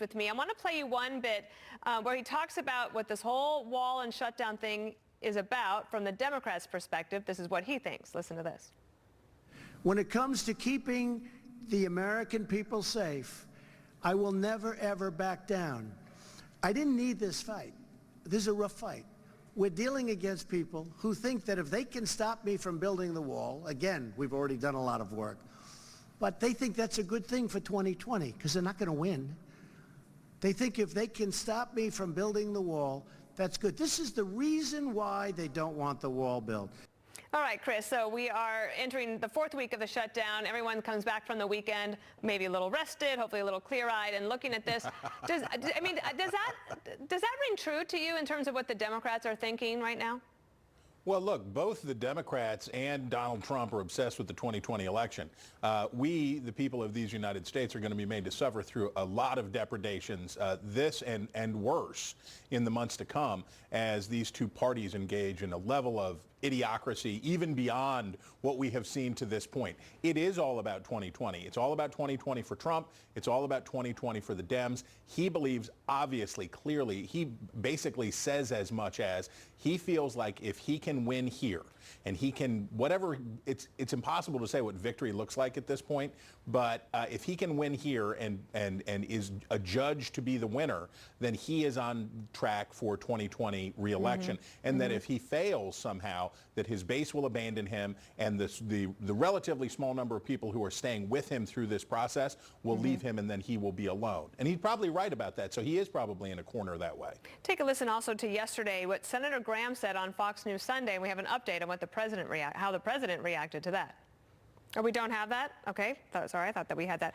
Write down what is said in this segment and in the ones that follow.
with me. I want to play you one bit where he talks about what this whole wall and shutdown thing is about from the Democrats' perspective. This is what he thinks. Listen to this. When it comes to keeping the American people safe, I will never, ever back down. I didn't need this fight. This is a rough fight. We're dealing against people who think that if they can stop me from building the wall, again, we've already done a lot of work, but they think that's a good thing for 2020 because they're not going to win. They think if they can stop me from building the wall, that's good. This is the reason why they don't want the wall built. All right, Chris, so we are entering the fourth week of the shutdown. Everyone comes back from the weekend, maybe a little rested, hopefully a little clear-eyed, and looking at this. Does that ring true to you in terms of what the Democrats are thinking right now? Well, look, both the Democrats and Donald Trump are obsessed with the 2020 election. We, the people of these United States, are going to be made to suffer through a lot of depredations, this and worse, in the months to come as these two parties engage in a level of idiocracy even beyond what we have seen to this point. It is all about 2020. It's all about 2020 for Trump. It's all about 2020 for the Dems. He believes, obviously, clearly, he basically says as much as he feels like if he can win here and he can, whatever, it's impossible to say what victory looks like at this point, but if he can win here and is adjudged to be the winner, then he is on track for 2020 re-election. And that if he fails somehow, that his base will abandon him and the relatively small number of people who are staying with him through this process will leave him, and then he will be alone. And he's probably right about that, so he is probably in a corner that way. Take a listen also to yesterday, what Senator Graham said on Fox News Sunday, and we have an update on what how the president reacted to that. Oh, we don't have that? Okay. Sorry, I thought that we had that.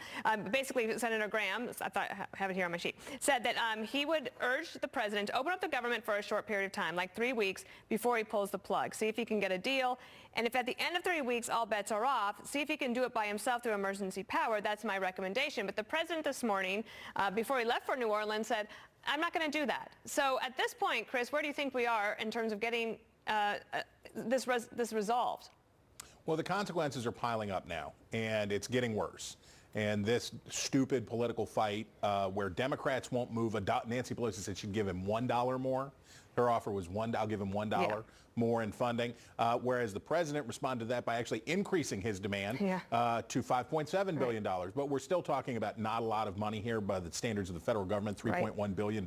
Basically, Senator Graham, I have it here on my sheet, said that he would urge the president to open up the government for a short period of time, like 3 weeks, before he pulls the plug. See if he can get a deal. And if at the end of 3 weeks all bets are off, see if he can do it by himself through emergency power. That's my recommendation. But the president this morning, before he left for New Orleans, said, I'm not going to do that. So at this point, Chris, where do you think we are in terms of getting this resolved? Well, the consequences are piling up now, and it's getting worse. And this stupid political fight where Democrats won't move Nancy Pelosi said she'd give him $1 more. Her offer was I'll give him $1 more in funding, whereas the president responded to that by actually increasing his demand to $5.7 billion. But we're still talking about not a lot of money here by the standards of the federal government, $3.1 billion.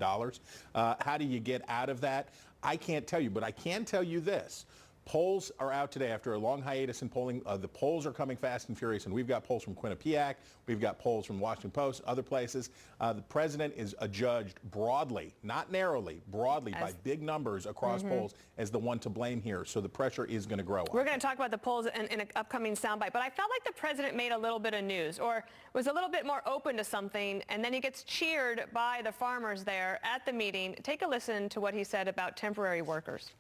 How do you get out of that? I can't tell you, but I can tell you this. Polls are out today after a long hiatus in polling. The polls are coming fast and furious, and we've got polls from Quinnipiac. We've got polls from Washington Post, other places. The president is adjudged broadly, not narrowly, broadly by big numbers across polls as the one to blame here. So the pressure is going to grow. We're going to talk about the polls in an upcoming soundbite, but I felt like the president made a little bit of news or was a little bit more open to something, and then he gets cheered by the farmers there at the meeting. Take a listen to what he said about temporary workers.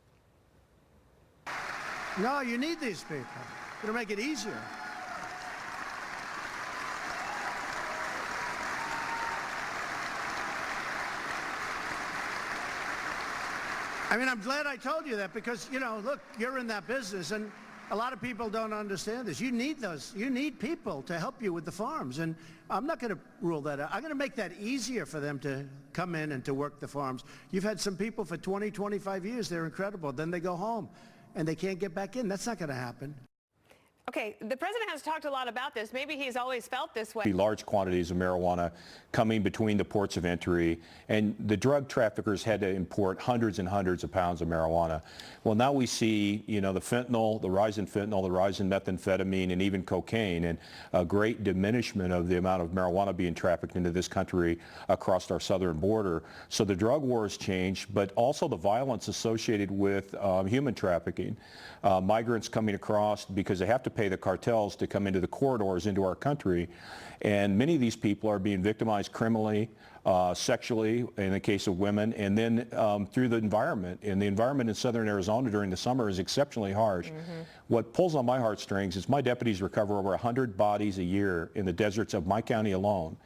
No, you need these people. It'll make it easier. I mean, I'm glad I told you that because, you know, look, you're in that business and a lot of people don't understand this. You need those. You need people to help you with the farms. And I'm not going to rule that out. I'm going to make that easier for them to come in and to work the farms. You've had some people for 20, 25 years. They're incredible. Then they go home and they can't get back in. That's not going to happen. Okay, the president has talked a lot about this. Maybe he's always felt this way. Large quantities of marijuana coming between the ports of entry, and the drug traffickers had to import hundreds and hundreds of pounds of marijuana. Well, now we see, you know, the fentanyl, the rise in fentanyl, the rise in methamphetamine, and even cocaine, and a great diminishment of the amount of marijuana being trafficked into this country across our southern border. So the drug war has changed, but also the violence associated with human trafficking. Migrants coming across because they have to pay the cartels to come into the corridors into our country. And many of these people are being victimized criminally, sexually in the case of women, and then through the environment. And the environment in southern Arizona during the summer is exceptionally harsh. What pulls on my heartstrings is my deputies recover over 100 bodies a year in the deserts of my county alone.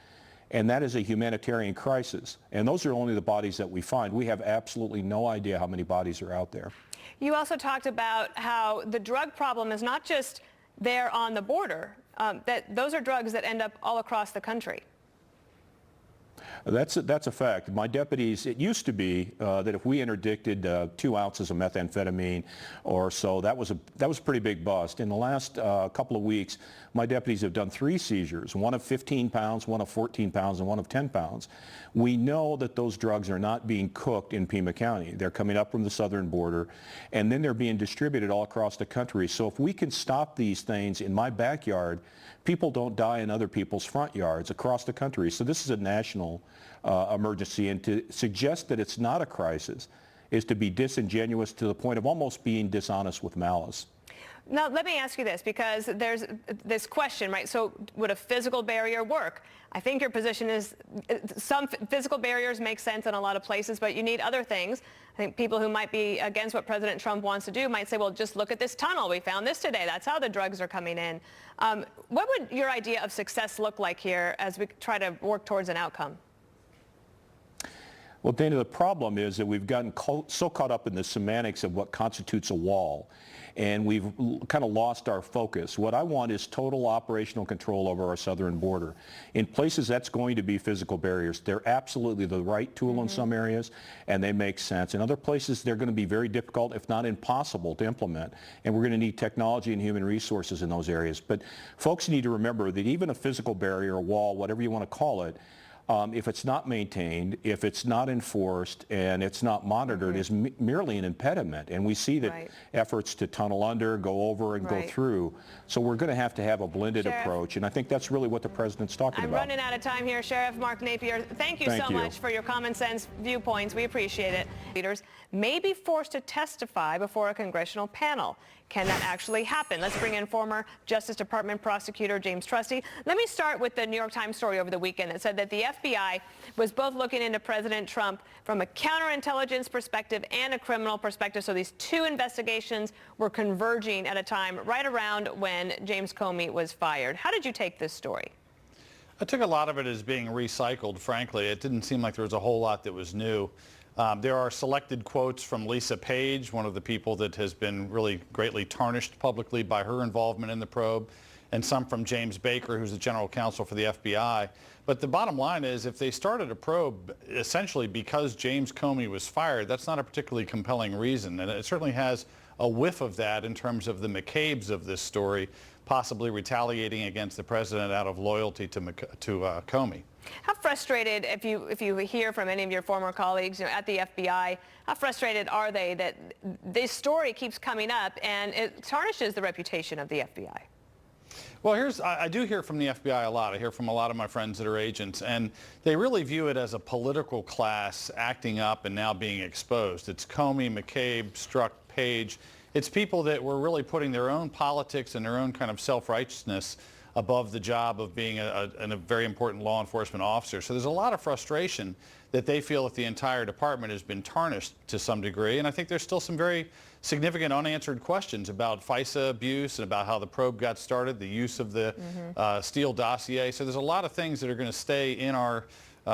And that is a humanitarian crisis. And those are only the bodies that we find. We have absolutely no idea how many bodies are out there. You also talked about how the drug problem is not just there on the border, that those are drugs that end up all across the country. That's a fact. My deputies, it used to be that if we interdicted 2 ounces of methamphetamine or so, that was a pretty big bust. In the last couple of weeks, my deputies have done 3 seizures, one of 15 pounds, one of 14 pounds, and one of 10 pounds. We know that those drugs are not being cooked in Pima County. They're coming up from the southern border, and then they're being distributed all across the country. So if we can stop these things in my backyard, people don't die in other people's front yards across the country. So this is a national emergency, and to suggest that it's not a crisis is to be disingenuous to the point of almost being dishonest with malice. Now, let me ask you this, because there's this question, right? So would a physical barrier work? I think your position is some physical barriers make sense in a lot of places, but you need other things. I think people who might be against what President Trump wants to do might say, well, just look at this tunnel. We found this today. That's how the drugs are coming in. What would your idea of success look like here as we try to work towards an outcome? Well, Dana, the problem is that we've gotten so caught up in the semantics of what constitutes a wall, and we've kind of lost our focus. What I want is total operational control over our southern border. In places, that's going to be physical barriers. They're absolutely the right tool in some areas, and they make sense. In other places, they're going to be very difficult, if not impossible, to implement, and we're going to need technology and human resources in those areas. But folks need to remember that even a physical barrier, a wall, whatever you want to call it, if it's not maintained, if it's not enforced, and it's not monitored, is merely an impediment. And we see that efforts to tunnel under, go over, and go through. So we're going to have a blended approach, and I think that's really what the president's talking about. I'm running out of time here. Sheriff Mark Napier, thank you so much for your common sense viewpoints. We appreciate it. Leaders may be forced to testify before a congressional panel. Can that actually happen? Let's bring in former Justice Department prosecutor James Trusty. Let me start with the New York Times story over the weekend that said that the FBI was both looking into President Trump from a counterintelligence perspective and a criminal perspective. So these 2 investigations were converging at a time right around when James Comey was fired. How did you take this story? I took a lot of it as being recycled, frankly. It didn't seem like there was a whole lot that was new. There are selected quotes from Lisa Page, one of the people that has been really greatly tarnished publicly by her involvement in the probe, and some from James Baker, who's the general counsel for the FBI. But the bottom line is, if they started a probe essentially because James Comey was fired, that's not a particularly compelling reason. And it certainly has a whiff of that in terms of the McCabe's of this story, possibly retaliating against the president out of loyalty to Comey. How frustrated, if you hear from any of your former colleagues at the FBI, how frustrated are they that this story keeps coming up and it tarnishes the reputation of the FBI? Well, I do hear from the FBI a lot. I hear from a lot of my friends that are agents, and they really view it as a political class acting up and now being exposed. It's Comey, McCabe, Strzok, Page. It's people that were really putting their own politics and their own kind of self-righteousness above the job of being a very important law enforcement officer. So there's a lot of frustration that they feel that the entire department has been tarnished to some degree. And I think there's still some very significant unanswered questions about FISA abuse and about how the probe got started, the use of the Steele dossier. So there's a lot of things that are going to stay in our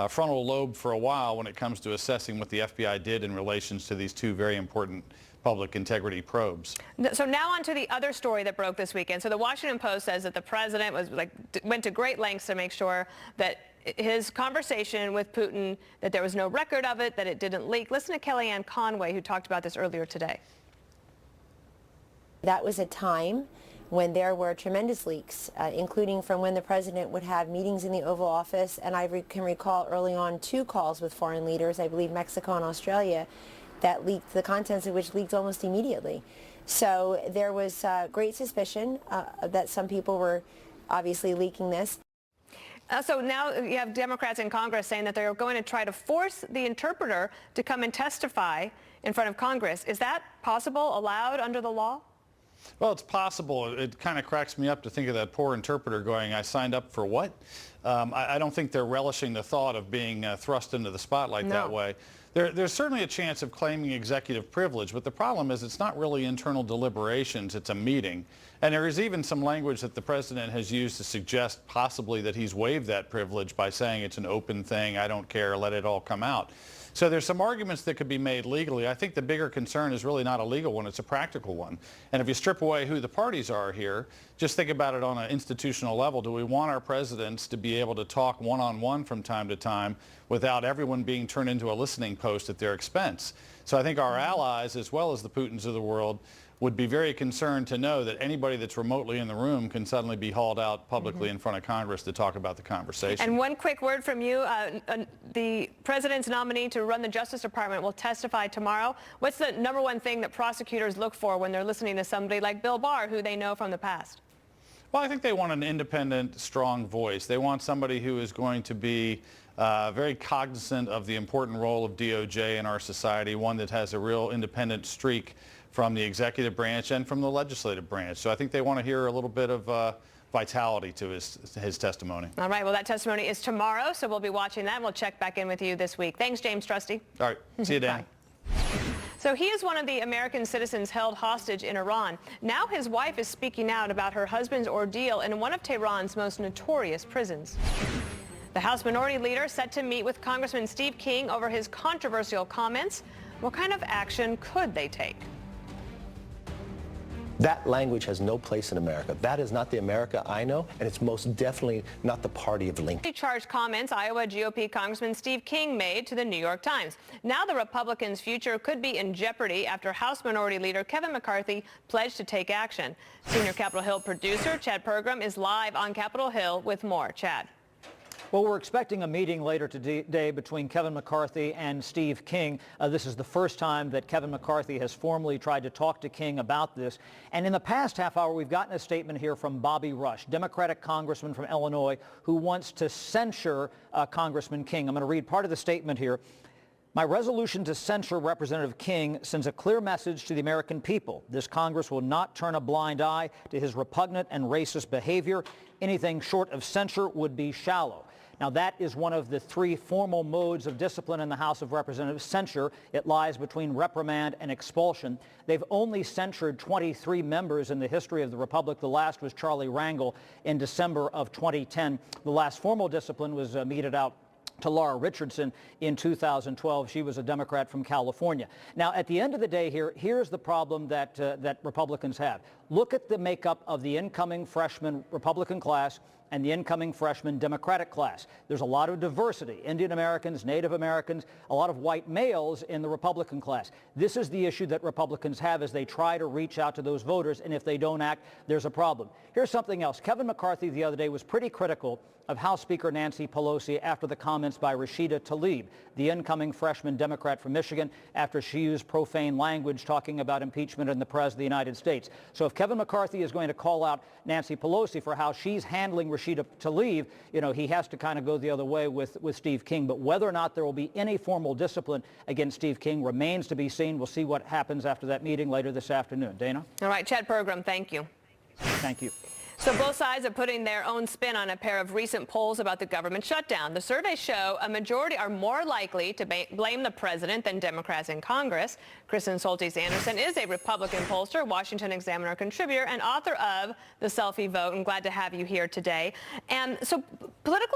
frontal lobe for a while when it comes to assessing what the FBI did in relations to these 2 very important public integrity probes. So now on to the other story that broke this weekend. So the Washington Post says that the president went to great lengths to make sure that his conversation with Putin, that there was no record of it, that it didn't leak. Listen to Kellyanne Conway, who talked about this earlier today. That was a time when there were tremendous leaks, including from when the president would have meetings in the Oval Office. And I can recall early on 2 calls with foreign leaders, I believe Mexico and Australia, that leaked, the contents of which leaked almost immediately. So there was great suspicion that some people were obviously leaking this. So now you have Democrats in Congress saying that they're going to try to force the interpreter to come and testify in front of Congress. Is that possible, allowed under the law? Well, it's possible. It kind of cracks me up to think of that poor interpreter going, I signed up for what? I don't think they're relishing the thought of being thrust into the spotlight that way. There's certainly a chance of claiming executive privilege, but the problem is it's not really internal deliberations, it's a meeting. And there is even some language that the president has used to suggest possibly that he's waived that privilege by saying it's an open thing, I don't care, let it all come out. So there's some arguments that could be made legally. I think the bigger concern is really not a legal one, it's a practical one. And if you strip away who the parties are here, just think about it on an institutional level. Do we want our presidents to be able to talk one-on-one from time to time without everyone being turned into a listening post at their expense? So I think our allies, as well as the Putins of the world, would be very concerned to know that anybody that's remotely in the room can suddenly be hauled out publicly in front of Congress to talk about the conversation. And one quick word from you. The president's nominee to run the Justice Department will testify tomorrow. What's the number one thing that prosecutors look for when they're listening to somebody like Bill Barr, who they know from the past? Well, I think they want an independent, strong voice. They want somebody who is going to be very cognizant of the important role of DOJ in our society, one that has a real independent streak from the executive branch and from the legislative branch. So I think they want to hear a little bit of vitality to his testimony. All right, well, that testimony is tomorrow, so we'll be watching that. We'll check back in with you this week. Thanks, James Trusty. All right, see you, Dan. So he is one of the American citizens held hostage in Iran. Now his wife is speaking out about her husband's ordeal in one of Tehran's most notorious prisons. The House Minority Leader set to meet with Congressman Steve King over his controversial comments. What kind of action could they take? That language has no place in America. That is not the America I know, and it's most definitely not the party of Lincoln. Charged comments Iowa GOP Congressman Steve King made to the New York Times. Now the Republicans' future could be in jeopardy after House Minority Leader Kevin McCarthy pledged to take action. Senior Capitol Hill producer Chad Pergram is live on Capitol Hill with more. Chad. Well, we're expecting a meeting later today between Kevin McCarthy and Steve King. This is the first time that Kevin McCarthy has formally tried to talk to King about this. And in the past half hour, we've gotten a statement here from Bobby Rush, Democratic congressman from Illinois, who wants to censure Congressman King. I'm going to read part of the statement here. My resolution to censure Representative King sends a clear message to the American people. This Congress will not turn a blind eye to his repugnant and racist behavior. Anything short of censure would be shallow. Now, that is one of the three formal modes of discipline in the House of Representatives, censure. It lies between reprimand and expulsion. They've only censured 23 members in the history of the Republic. The last was Charlie Rangel in December of 2010. The last formal discipline was meted out to Laura Richardson in 2012. She was a Democrat from California. Now, at the end of the day here's the problem that Republicans have. Look at the makeup of the incoming freshman Republican class and the incoming freshman Democratic class. There's a lot of diversity, Indian Americans, Native Americans, a lot of white males in the Republican class. This is the issue that Republicans have as they try to reach out to those voters, and if they don't act, there's a problem. Here's something else. Kevin McCarthy the other day was pretty critical of House Speaker Nancy Pelosi after the comments by Rashida Tlaib, the incoming freshman Democrat from Michigan, after she used profane language talking about impeachment and the President of the United States. So if Kevin McCarthy is going to call out Nancy Pelosi for how she's handling Rashida Tlaib, he has to kind of go the other way with Steve King. But whether or not there will be any formal discipline against Steve King remains to be seen. We'll see what happens after that meeting later this afternoon. Dana? All right, Chad Pergram, thank you. Thank you. So both sides are putting their own spin on a pair of recent polls about the government shutdown. The surveys show a majority are more likely to blame the president than Democrats in Congress. Kristen Soltis Anderson is a Republican pollster, Washington Examiner contributor, and author of The Selfie Vote. I'm glad to have you here today. And so public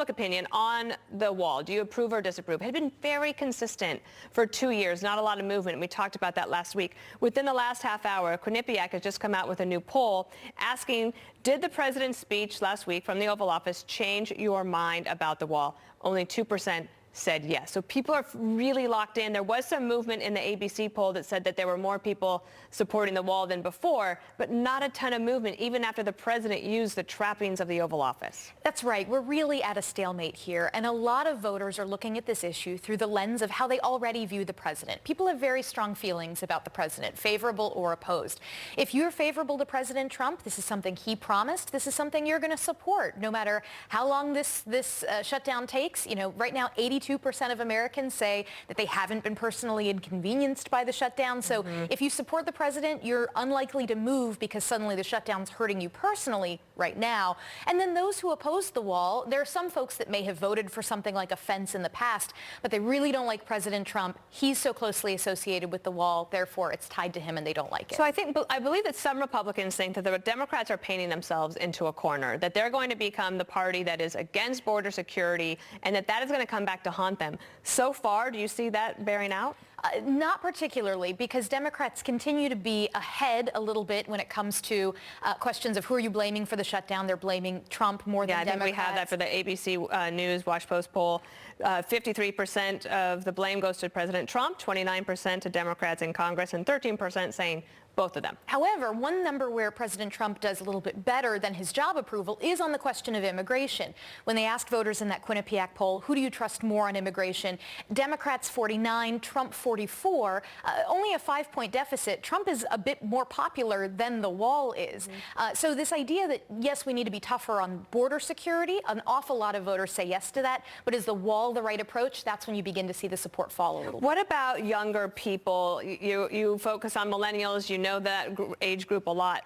opinion on the wall, do you approve or disapprove, had been very consistent for 2 years, not a lot of movement. We talked about that last week. Within the last half hour, Quinnipiac has just come out with a new poll asking, did the president's speech last week from the Oval Office change your mind about the wall? Only 2% said yes. So people are really locked in. There was some movement in the ABC poll that said that there were more people supporting the wall than before, but not a ton of movement, even after the president used the trappings of the Oval Office. That's right. We're really at a stalemate here, and a lot of voters are looking at this issue through the lens of how they already view the president. People have very strong feelings about the president, favorable or opposed. If you're favorable to President Trump, this is something he promised. This is something you're going to support, no matter how long this shutdown takes. Right now, 82% of Americans say that they haven't been personally inconvenienced by the shutdown. So if you support the president, you're unlikely to move because suddenly the shutdown's hurting you personally. right now. And then those who oppose the wall, there are some folks that may have voted for something like a fence in the past, but they really don't like President Trump. He's so closely associated with the wall, therefore it's tied to him and they don't like it. So I believe that some Republicans think that the Democrats are painting themselves into a corner, that they're going to become the party that is against border security, and that is going to come back to haunt them. So far, do you see that bearing out? Not particularly, because Democrats continue to be ahead a little bit when it comes to questions of who are you blaming for the shutdown. They're blaming Trump more than Democrats. Yeah, I think we have that for the ABC News Watch Post poll. 53% of the blame goes to President Trump, 29% to Democrats in Congress, and 13% saying both of them. However, one number where President Trump does a little bit better than his job approval is on the question of immigration. When they asked voters in that Quinnipiac poll, who do you trust more on immigration? Democrats 49, Trump 44, only a 5-point deficit. Trump is a bit more popular than the wall is. So this idea that, yes, we need to be tougher on border security, an awful lot of voters say yes to that, but is the wall the right approach? That's when you begin to see the support fall a little bit. What about younger people? You focus on millennials. You know that age group a lot.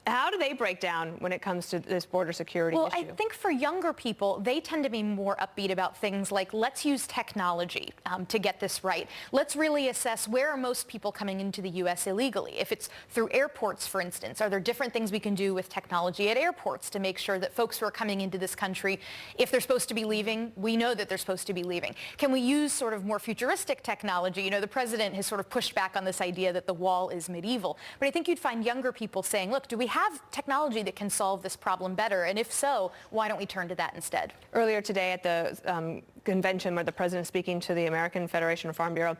How do they break down when it comes to this border security issue? I think for younger people, they tend to be more upbeat about things like, let's use technology to get this right. Let's really assess where are most people coming into the U.S. illegally. If it's through airports, for instance, are there different things we can do with technology at airports to make sure that folks who are coming into this country, if they're supposed to be leaving, we know that they're supposed to be leaving? Can we use sort of more futuristic technology? You know, the president has sort of pushed back on this idea that the wall is medieval. But I think you'd find younger people saying, look, do we have technology that can solve this problem better? And if so, why don't we turn to that instead? Earlier today at the convention where the president is speaking to the American Federation of Farm Bureau,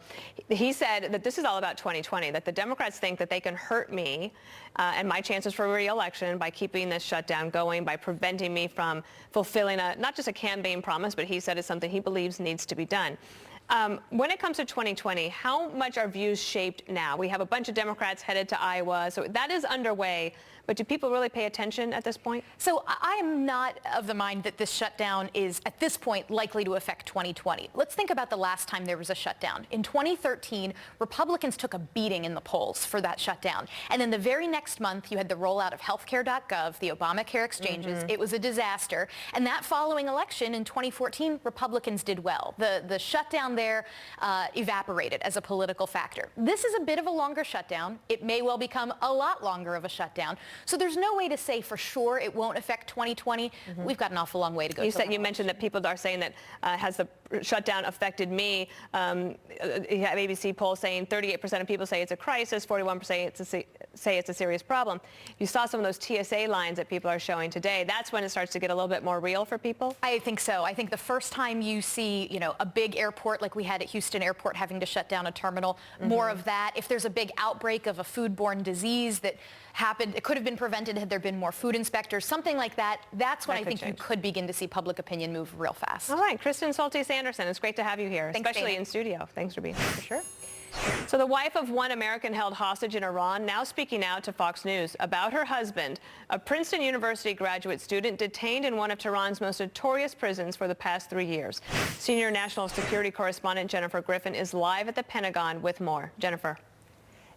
he said that this is all about 2020, that the Democrats think that they can hurt me and my chances for re-election by keeping this shutdown going, by preventing me from fulfilling not just a campaign promise, but he said it's something he believes needs to be done. When it comes to 2020, how much are views shaped now? We have a bunch of Democrats headed to Iowa, so that is underway. But do people really pay attention at this point? So I am not of the mind that this shutdown is, at this point, likely to affect 2020. Let's think about the last time there was a shutdown. In 2013, Republicans took a beating in the polls for that shutdown. And then the very next month, you had the rollout of healthcare.gov, the Obamacare exchanges. It was a disaster. And that following election in 2014, Republicans did well. The shutdown there evaporated as a political factor. This is a bit of a longer shutdown. It may well become a lot longer of a shutdown. So there's no way to say for sure it won't affect 2020. We've got an awful long way to go. You mentioned that people are saying that has the shutdown affected me? You have ABC poll saying 38% of people say it's a crisis, 41% say it's a serious problem. You saw some of those TSA lines that people are showing today. That's when it starts to get a little bit more real for people? I think so. I think the first time you see, a big airport like we had at Houston Airport having to shut down a terminal, more of that. If there's a big outbreak of a foodborne disease that happened, it could have been prevented had there been more food inspectors, something like that. That's when I think you could begin to see public opinion move real fast. All right, Kristen Soltis Anderson, it's great to have you here, Thanks, especially Dana. in studio. Thanks for being here. For sure. So the wife of one American held hostage in Iran now speaking out to Fox News about her husband, a Princeton University graduate student detained in one of Tehran's most notorious prisons for the past 3 years. Senior national security correspondent Jennifer Griffin is live at the Pentagon with more. Jennifer.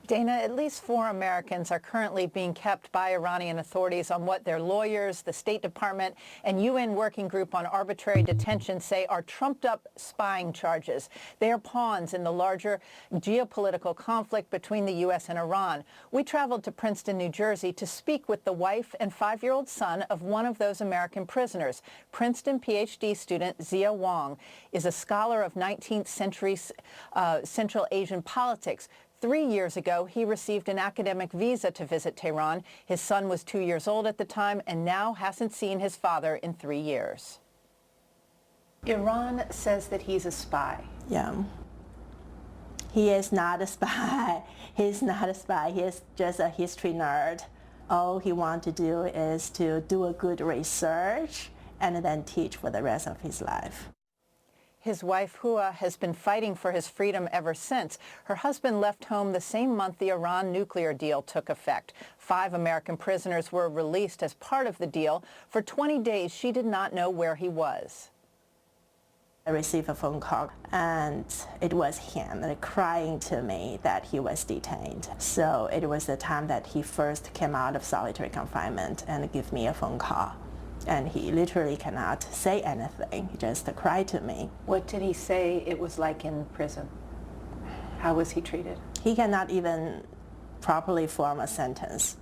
Dana, at least 4 Americans are currently being kept by Iranian authorities on what their lawyers, the State Department, and UN Working Group on Arbitrary Detention say are trumped-up spying charges. They are pawns in the larger geopolitical conflict between the U.S. and Iran. We traveled to Princeton, New Jersey to speak with the wife and 5-year-old son of one of those American prisoners. Princeton PhD student Zia Wang is a scholar of 19th century Central Asian politics. 3 years ago, he received an academic visa to visit Tehran. His son was 2 years old at the time and now hasn't seen his father in 3 years. Iran says that he's a spy. Yeah. He is not a spy. He's not a spy. He's just a history nerd. All he wants to do is to do a good research and then teach for the rest of his life. His wife, Hua, has been fighting for his freedom ever since. Her husband left home the same month the Iran nuclear deal took effect. 5 American prisoners were released as part of the deal. For 20 days, she did not know where he was. I received a phone call, and it was him crying to me that he was detained. So it was the time that he first came out of solitary confinement and gave me a phone call. And he literally cannot say anything. He just cried to me. What did he say it was like in prison? How was he treated? He cannot even properly form a sentence.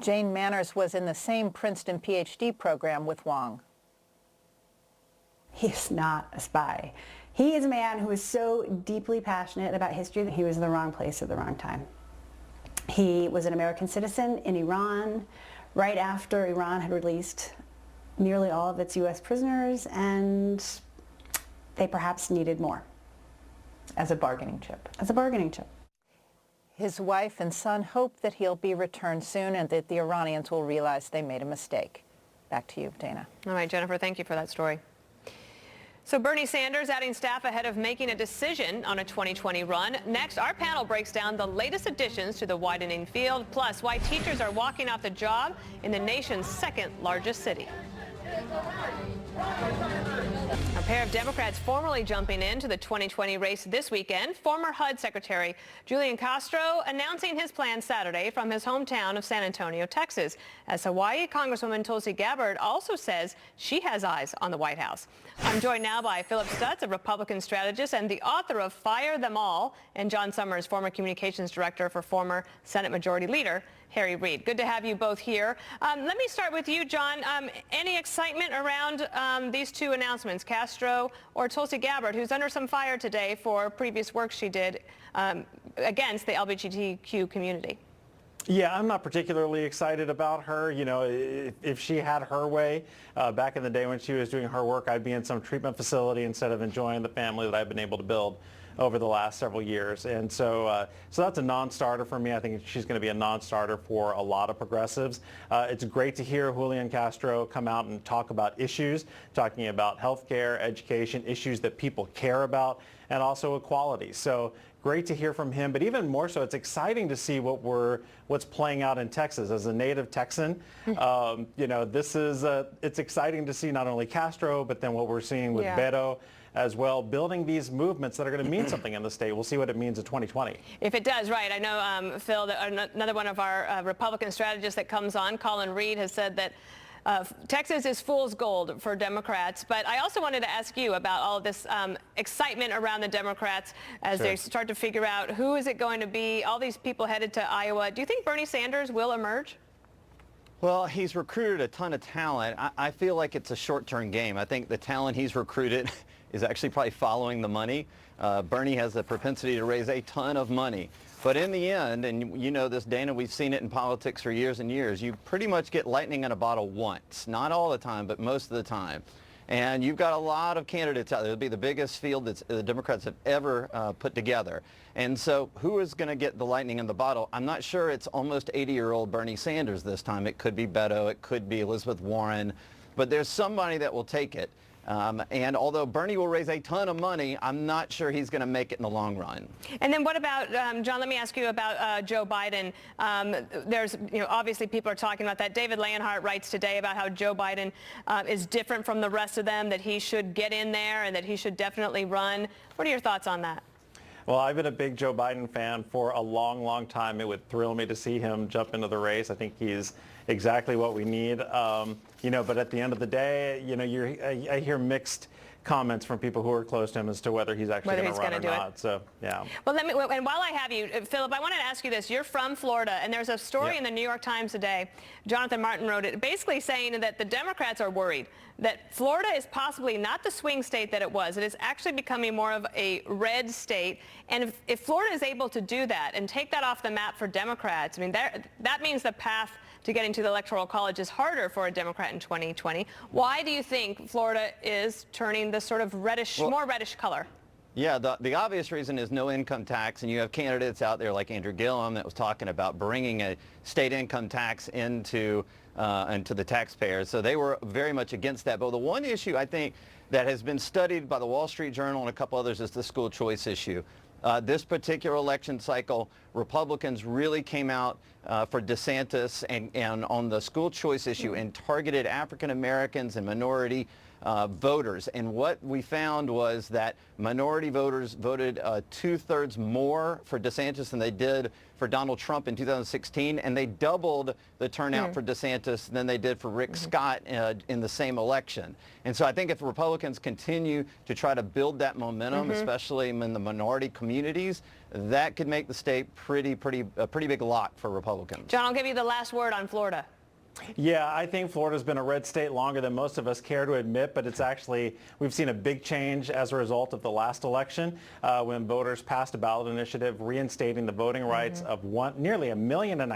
Jane Manners was in the same Princeton PhD program with Wang. He is not a spy. He is a man who is so deeply passionate about history that he was in the wrong place at the wrong time. He was an American citizen in Iran right after Iran had released nearly all of its U.S. prisoners, and they perhaps needed more. As a bargaining chip. As a bargaining chip. His wife and son hope that he'll be returned soon and that the Iranians will realize they made a mistake. Back to you, Dana. All right, Jennifer, thank you for that story. So Bernie Sanders adding staff ahead of making a decision on a 2020 run. Next, our panel breaks down the latest additions to the widening field, plus why teachers are walking off the job in the nation's second largest city. A pair of Democrats formally jumping into the 2020 race this weekend. Former HUD Secretary Julian Castro announcing his plan Saturday from his hometown of San Antonio, Texas, as Hawaii Congresswoman Tulsi Gabbard also says she has eyes on the White House. I'm joined now by Philip Stutz, a Republican strategist and the author of Fire Them All, and John Summers, former communications director for former Senate Majority Leader Harry Reid. Good to have you both here. Let me start with you, John. Any excitement around these two announcements, Castro or Tulsi Gabbard, who's under some fire today for previous work she did against the LGBTQ community? Yeah, I'm not particularly excited about her. You know, if she had her way back in the day when she was doing her work, I'd be in some treatment facility instead of enjoying the family that I've been able to build over the last several years. And so that's a non-starter for me. I think she's going to be a non-starter for a lot of progressives. It's great to hear Julian Castro come out and talk about issues, talking about healthcare, education, issues that people care about, and also equality. So great to hear from him, but even more so, it's exciting to see what's playing out in Texas. As a native Texan, you know, it's exciting to see not only Castro, but then what we're seeing with Beto as well, building these movements that are going to mean something in the state. We'll see what it means in 2020. If it does, right. I know, Phil, that another one of our Republican strategists that comes on, Colin Reed, has said that Texas is fool's gold for Democrats. But I also wanted to ask you about all of this excitement around the Democrats as they start to figure out who is it going to be, all these people headed to Iowa. Do you think Bernie Sanders will emerge? Well, he's recruited a ton of talent. I feel like it's a short-term game. I think the talent he's recruited is actually probably following the money. Bernie has the propensity to raise a ton of money. But in the end, and you know this, Dana, we've seen it in politics for years and years, you pretty much get lightning in a bottle once. Not all the time, but most of the time. And you've got a lot of candidates out there. It'll be the biggest field that the Democrats have ever put together. And so who is going to get the lightning in the bottle? I'm not sure it's almost 80-year-old Bernie Sanders this time. It could be Beto. It could be Elizabeth Warren. But there's somebody that will take it. And although Bernie will raise a ton of money, I'm not sure he's going to make it in the long run. And then what about, John, let me ask you about Joe Biden. There's, you know, obviously people are talking about that. David Leonhardt writes today about how Joe Biden is different from the rest of them, that he should get in there and that he should definitely run. What are your thoughts on that? Well, I've been a big Joe Biden fan for a long, long time. It would thrill me to see him jump into the race. I think he's exactly what we need. You know, but at the end of the day, you know, I hear mixed comments from people who are close to him as to whether he's actually going to run or not. So, yeah. Well, and while I have you, Philip, I wanted to ask you this. You're from Florida, and there's a story in the New York Times today. Jonathan Martin wrote it, basically saying that the Democrats are worried that Florida is possibly not the swing state that it was. It is actually becoming more of a red state. And if Florida is able to do that and take that off the map for Democrats, I mean, that means the path to getting to the Electoral College is harder for a Democrat in 2020. Why do you think Florida is turning this sort of reddish, more reddish color? Yeah, the obvious reason is no income tax, and you have candidates out there like Andrew Gillum that was talking about bringing a state income tax into the taxpayers. So they were very much against that. But the one issue I think that has been studied by the Wall Street Journal and a couple others is the school choice issue. This particular election cycle, Republicans really came out for DeSantis and on the school choice issue and targeted African Americans and minority voters. And what we found was that minority voters voted 2/3 more for DeSantis than they did for Donald Trump in 2016, and they doubled the turnout for DeSantis than they did for Rick Scott in the same election. And so I think if Republicans continue to try to build that momentum, especially in the minority communities, that could make the state a pretty big lock for Republicans. John, I'll give you the last word on Florida. Yeah, I think Florida's been a red state longer than most of us care to admit, but it's actually, we've seen a big change as a result of the last election when voters passed a ballot initiative reinstating the voting rights of nearly 1.5 million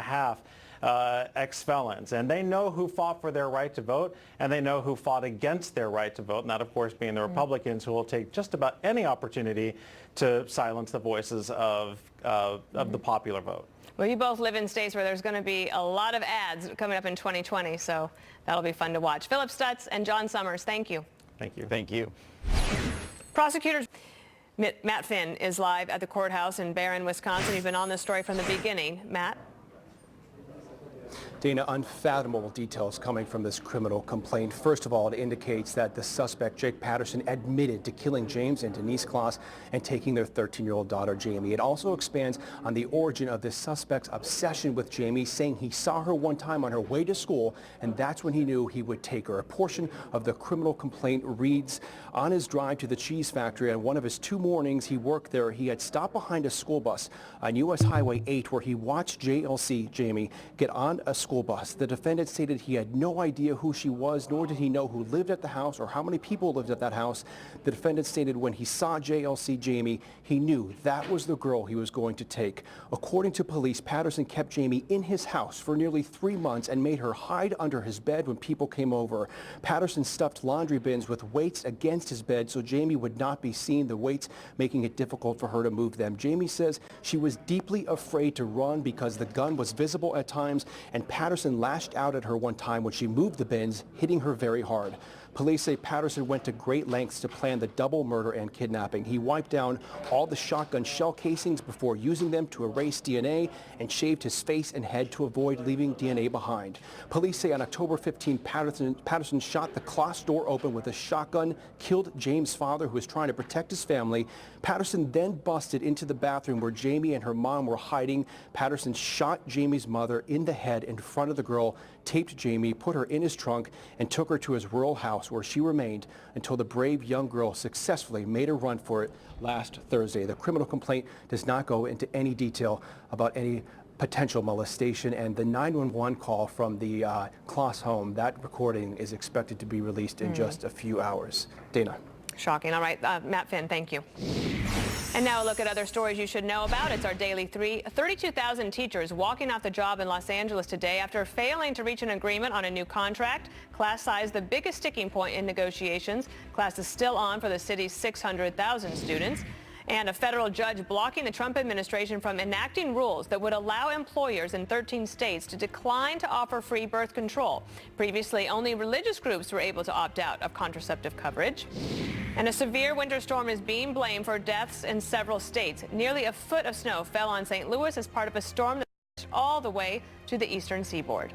ex-felons. And they know who fought for their right to vote, and they know who fought against their right to vote, and that, of course, being the Republicans, who will take just about any opportunity to silence the voices of the popular vote. Well, you both live in states where there's going to be a lot of ads coming up in 2020, so that'll be fun to watch. Philip Stutz and John Summers, thank you. Thank you. Thank you. Prosecutors. Matt Finn is live at the courthouse in Barron, Wisconsin. You've been on this story from the beginning. Matt? Dana, unfathomable details coming from this criminal complaint. First of all, it indicates that the suspect, Jake Patterson, admitted to killing James and Denise Kloss and taking their 13-year-old daughter, Jamie. It also expands on the origin of this suspect's obsession with Jamie, saying he saw her one time on her way to school, and that's when he knew he would take her. A portion of the criminal complaint reads, on his drive to the cheese factory on one of his 2 mornings he worked there, he had stopped behind a school bus on U.S. Highway 8 where he watched JLC, Jamie, get on a school bus. The defendant stated he had no idea who she was, nor did he know who lived at the house or how many people lived at that house. The defendant stated when he saw JLC, Jamie, he knew that was the girl he was going to take. According to police, Patterson kept Jamie in his house for nearly 3 months and made her hide under his bed when people came over. Patterson stuffed laundry bins with weights against his bed so Jamie would not be seen, the weights making it difficult for her to move them. Jamie says she was deeply afraid to run because the gun was visible at times, and Patterson lashed out at her one time when she moved the bins, hitting her very hard. Police say Patterson went to great lengths to plan the double murder and kidnapping. He wiped down all the shotgun shell casings before using them to erase DNA and shaved his face and head to avoid leaving DNA behind. Police say on October 15, Patterson shot the Kloss door open with a shotgun, killed James' father, who was trying to protect his family. Patterson then busted into the bathroom where Jamie and her mom were hiding. Patterson shot Jamie's mother in the head in front of the girl, taped Jamie, put her in his trunk, and took her to his rural house where she remained until the brave young girl successfully made a run for it last Thursday. The criminal complaint does not go into any detail about any potential molestation, and the 911 call from the Kloss home, that recording is expected to be released in just a few hours. Dana. Shocking. All right, Matt Finn, thank you. And now a look at other stories you should know about. It's our Daily 3. 32,000 teachers walking off the job in Los Angeles today after failing to reach an agreement on a new contract. Class size, the biggest sticking point in negotiations. Class is still on for the city's 600,000 students. And a federal judge blocking the Trump administration from enacting rules that would allow employers in 13 states to decline to offer free birth control. Previously, only religious groups were able to opt out of contraceptive coverage. And a severe winter storm is being blamed for deaths in several states. Nearly a foot of snow fell on St. Louis as part of a storm that reached all the way to the eastern seaboard.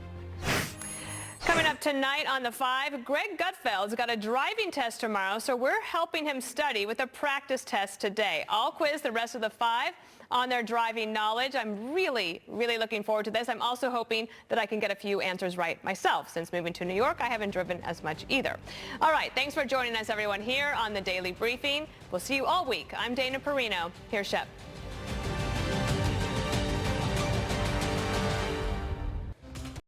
Coming up tonight on The 5, Greg Gutfeld's got a driving test tomorrow, so we're helping him study with a practice test today. I'll quiz the rest of the 5 on their driving knowledge. I'm really looking forward to this. I'm also hoping that I can get a few answers right myself. Since moving to New York, I haven't driven as much either. All right, thanks for joining us, everyone, here on the Daily Briefing. We'll see you all week. I'm Dana Perino. Here's Shep.